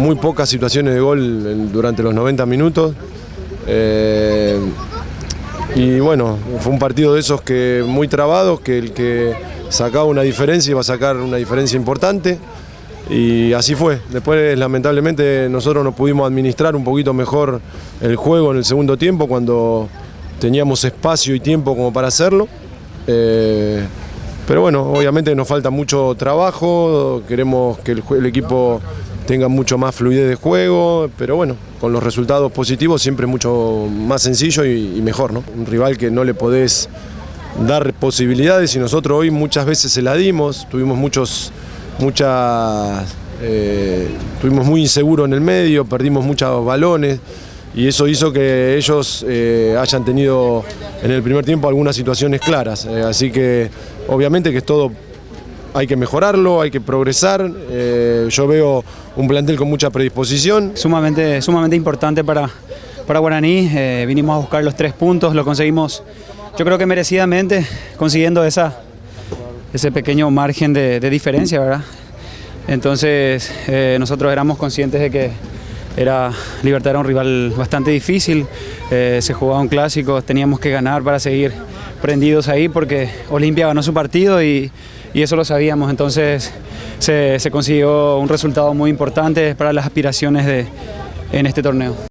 muy pocas situaciones de gol durante los 90 minutos. Y bueno, fue un partido de esos que muy trabados, que el que sacaba una diferencia iba a sacar una diferencia importante. Y así fue. Después, lamentablemente, nosotros nos pudimos administrar un poquito mejor el juego en el segundo tiempo, cuando teníamos espacio y tiempo como para hacerlo. Pero bueno, obviamente nos falta mucho trabajo, queremos que el equipo tenga mucho más fluidez de juego, pero bueno, con los resultados positivos siempre es mucho más sencillo y mejor, ¿no? Un rival que no le podés dar posibilidades, y nosotros hoy muchas veces se la dimos, estuvimos muy inseguros en el medio, perdimos muchos balones, y eso hizo que ellos hayan tenido en el primer tiempo algunas situaciones claras. Así que obviamente que es todo, hay que mejorarlo, hay que progresar. Yo veo un plantel con mucha predisposición. Sumamente importante para Guaraní. Vinimos a buscar los 3 puntos, lo conseguimos yo creo que merecidamente, consiguiendo ese pequeño margen de diferencia, ¿verdad? Entonces nosotros éramos conscientes de que Libertad era un rival bastante difícil, se jugaba un clásico, teníamos que ganar para seguir prendidos ahí, porque Olimpia ganó su partido y eso lo sabíamos. Entonces se consiguió un resultado muy importante para las aspiraciones en este torneo.